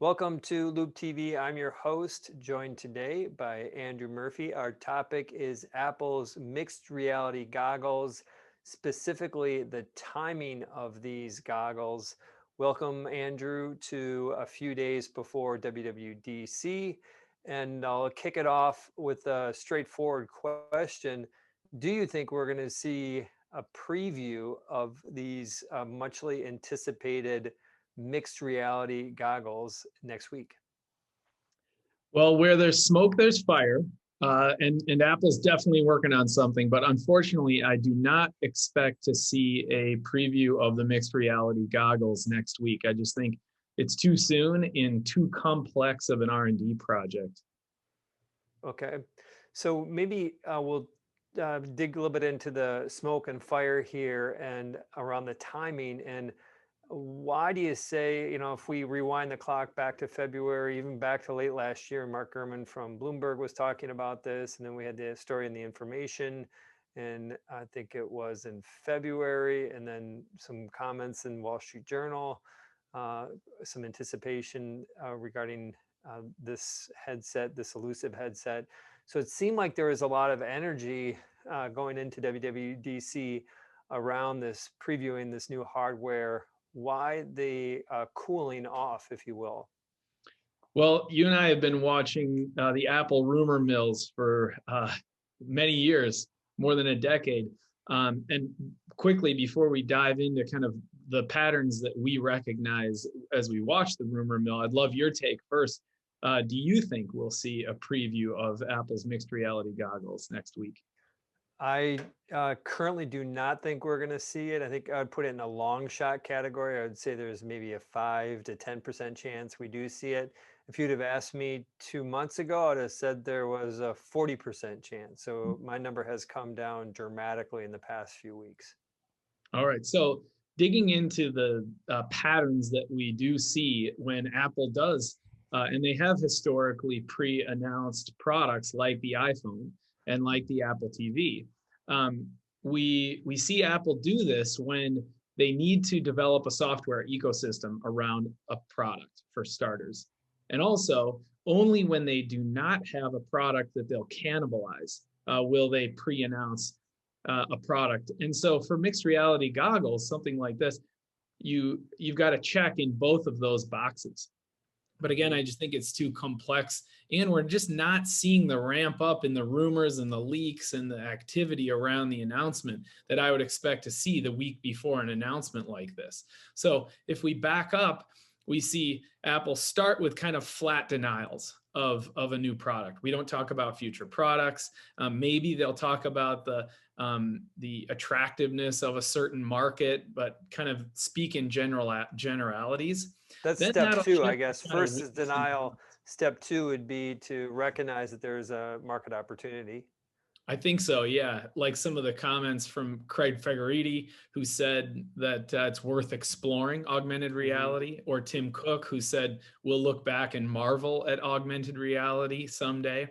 Welcome to Loop TV. I'm your host, joined today by Andrew Murphy. Our topic is Apple's mixed reality goggles, specifically the timing of these goggles. Welcome, Andrew, to a few days before WWDC. And I'll kick it off with a straightforward question. Do you think we're going to see a preview of these muchly anticipated mixed reality goggles next week? Well, where there's smoke, there's fire. And Apple's definitely working on something, but unfortunately, I do not expect to see a preview of the mixed reality goggles next week. I just think it's too soon in too complex of an R&D project. Okay, so maybe we'll dig a little bit into the smoke and fire here and around the timing. And why do you say, if we rewind the clock back to February, even back to late last year, Mark Gurman from Bloomberg was talking about this, and then we had the story in the information, and I think it was in February, and then some comments in Wall Street Journal, uh, some anticipation regarding this headset, this elusive headset. So it seemed like there was a lot of energy going into WWDC around this, previewing this new hardware. Why the cooling off, if you will? Well, you and I have been watching the Apple rumor mills for many years, more than a decade. And quickly, before we dive into kind of the patterns that we recognize as we watch the rumor mill, I'd love your take first. Do you think we'll see a preview of Apple's mixed reality goggles next week? I currently do not think we're going to see it. I think I'd put it in a long shot category. I would say there's maybe a 5 to 10% chance we do see it. If you'd have asked me 2 months ago, I'd have said there was a 40% chance. So my number has come down dramatically in the past few weeks. All right. So digging into the patterns that we do see when Apple does, and they have historically pre-announced products like the iPhone and like the Apple TV. Um, we see Apple do this when they need to develop a software ecosystem around a product for starters, and also only when they do not have a product that they'll cannibalize will they pre-announce a product. And so for mixed reality goggles, something like this, you've got to check in both of those boxes. But again, Mhm. I just think it's too complex, and we're just not seeing the ramp up in the rumors and the leaks and the activity around the announcement that I would expect to see the week before an announcement like this. So if we back up, we see Apple start with kind of flat denials of a new product. We don't talk about future products. Maybe they'll talk about the attractiveness of a certain market, but kind of speak in generalities. That's Then step that'll two, I shift to guess. kind of First is weeks and denial. months. Step two would be to recognize that there's a market opportunity. I think so, yeah. Like some of the comments from Craig Federighi, who said that it's worth exploring augmented Hmm. reality, or Tim Cook, who said we'll look back and marvel at augmented reality someday.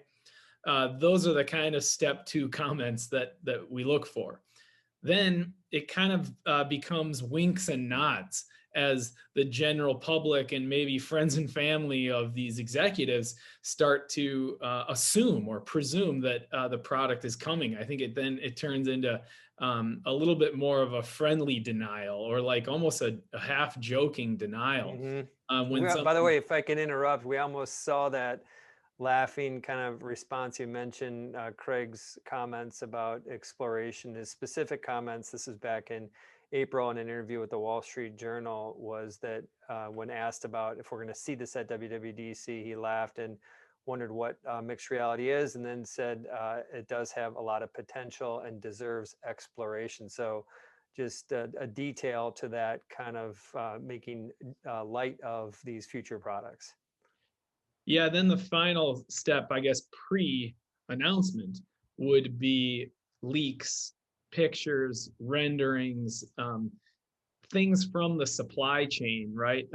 Those are the kind of step two comments that we look for. Then it kind of becomes winks and nods as the general public and maybe friends and family of these executives start to assume or presume that the product is coming. I think it turns into a little bit more of a friendly denial, or like almost a half joking denial Hmm. when By the something. way, if I can interrupt, we almost saw that laughing kind of response. You mentioned Craig's comments about exploration. His specific comments, this is back in April in an interview with the Wall Street Journal, was that when asked about if we're going to see this at WWDC, he laughed and wondered what mixed reality is, and then said it does have a lot of potential and deserves exploration. So just a detail to that kind of making light of these future products. Yeah, then the final step, I guess, pre-announcement would be leaks, pictures, renderings, things from the supply chain, right?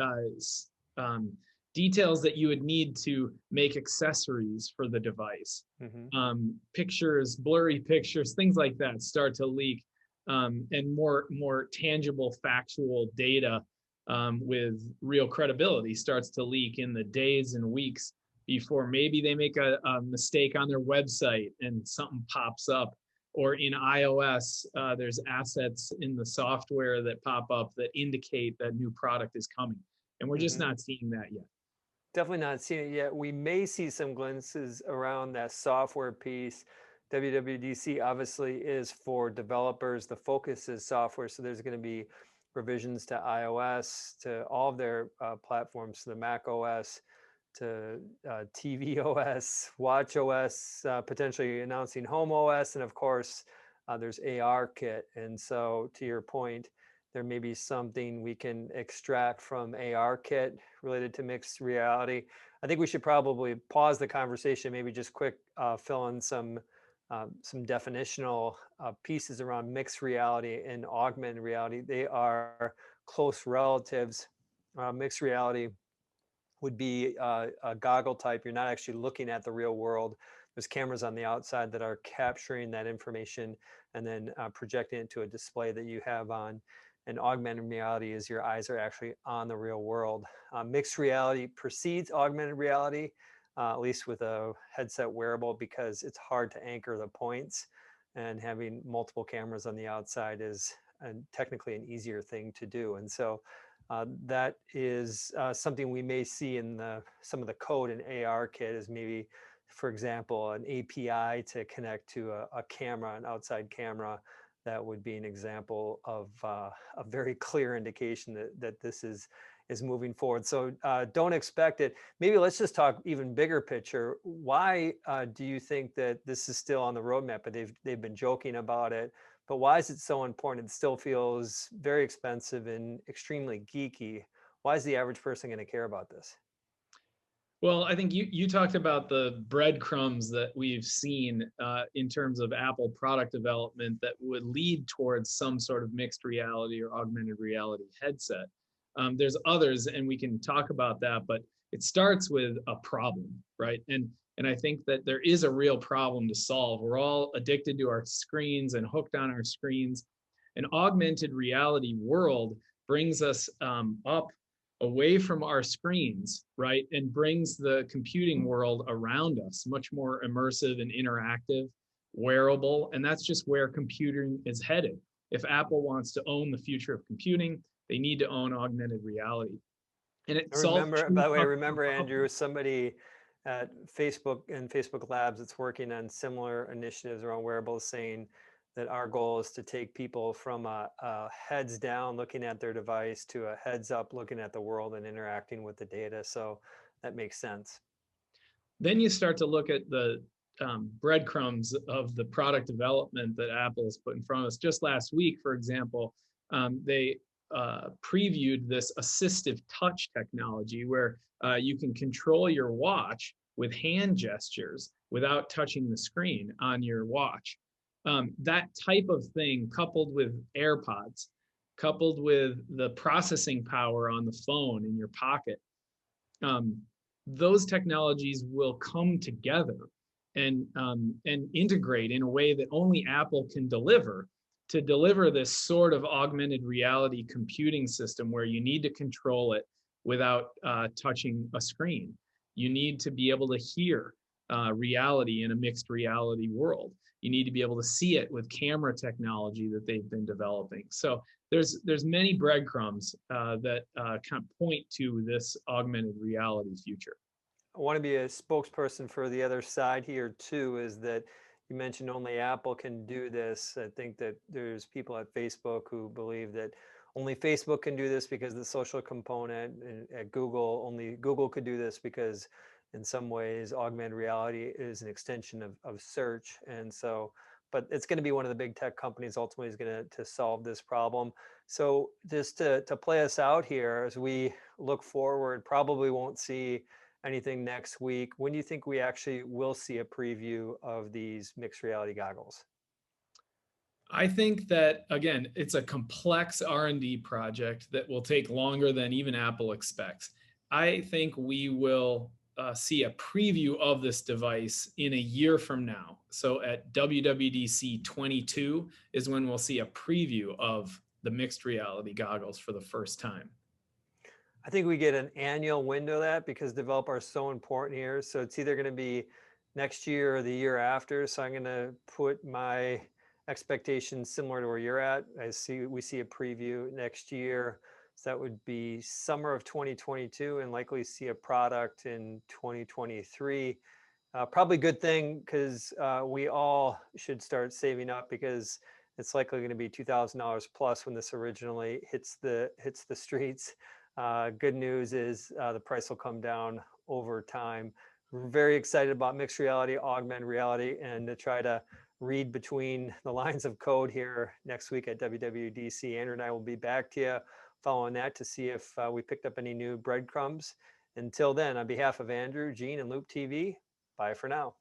Um, Details that you would need to make accessories for the device. Hmm. Pictures, blurry pictures, things like that start to leak, and more tangible, factual data with real credibility starts to leak in the days and weeks before maybe they make a mistake on their website and something pops up. Or in iOS, there's assets in the software that pop up that indicate that new product is coming. And we're just Hmm. not seeing that yet. Definitely not seeing it yet. We may see some glimpses around that software piece. WWDC obviously is for developers. The focus is software, so there's going to be revisions to iOS, to all of their platforms, to the Mac OS, to TV OS, Watch OS, potentially announcing Home OS, and of course, there's AR Kit. And so, to your point, there may be something we can extract from AR Kit related to mixed reality. I think we should probably pause the conversation, maybe just quick fill in some definitional pieces around mixed reality and augmented reality. They are close relatives. Mixed reality would be a goggle type. You're not actually looking at the real world. There's cameras on the outside that are capturing that information and then projecting it to a display that you have on. And augmented reality is your eyes are actually on the real world. Mixed reality precedes augmented reality, at least with a headset wearable, because it's hard to anchor the points. And having multiple cameras on the outside is technically an easier thing to do. And so that is something we may see in some of the code in AR Kit is maybe, for example, an API to connect to a camera, an outside camera. That would be an example of a very clear indication that this is moving forward. So don't expect it. Maybe let's just talk even bigger picture. Why do you think that this is still on the roadmap? But they've been joking about it. But why is it so important? It still feels very expensive and extremely geeky. Why is the average person going to care about this? Well, I think you talked about the breadcrumbs that we've seen in terms of Apple product development that would lead towards some sort of mixed reality or augmented reality headset. There's others, and we can talk about that, but it starts with a problem, right? And I think that there is a real problem to solve. We're all addicted to our screens and hooked on our screens. An augmented reality world brings us up away from our screens, right? And brings the computing world around us much more immersive and interactive, wearable. And that's just where computing is headed. If Apple wants to own the future of computing, they need to own augmented reality. And I it's all remember, true by the way, I customer remember Andrew, problems. somebody at Facebook and Facebook Labs that's working on similar initiatives around wearables saying that our goal is to take people from a heads down looking at their device to a heads up looking at the world and interacting with the data. So that makes sense. Then you start to look at the breadcrumbs of the product development that Apple has put in front of us. Just last week, for example, they previewed this assistive touch technology where you can control your watch with hand gestures without touching the screen on your watch. That type of thing, coupled with AirPods, coupled with the processing power on the phone in your pocket, um, those technologies will come together and integrate in a way that only Apple can deliver to deliver this sort of augmented reality computing system where you need to control it without touching a screen. You need to be able to hear reality in a mixed reality world. You need to be able to see it with camera technology that they've been developing. So there's many breadcrumbs that kind of point to this augmented reality future. I want to be a spokesperson for the other side here too, is that you mentioned only Apple can do this. I think that there's people at Facebook who believe that only Facebook can do this because of the social component. And at Google, only Google could do this because in some ways augmented reality is an extension of search. And so, but it's going to be one of the big tech companies ultimately is going to solve this problem. So just to play us out here as we look forward, probably won't see anything next week. When do you think we actually will see a preview of these mixed reality goggles? I think that again, it's a complex R&D project that will take longer than even Apple expects. I think we will see a preview of this device in a year from now. So at WWDC 22 is when we'll see a preview of the mixed reality goggles for the first time. I think we get an annual window of that because developers are so important here. So it's either going to be next year or the year after. So I'm going to put my expectations similar to where you're at. We see a preview next year. So that would be summer of 2022 and likely see a product in 2023. Probably a good thing because we all should start saving up because it's likely going to be $2,000 plus when this originally hits the streets. Good news is the price will come down over time. We're very excited about mixed reality, augmented reality, and to try to read between the lines of code here next week at WWDC. Andrew and I will be back to you following that to see if we picked up any new breadcrumbs. Until then, on behalf of Andrew, Gene, and Loop TV, bye for now.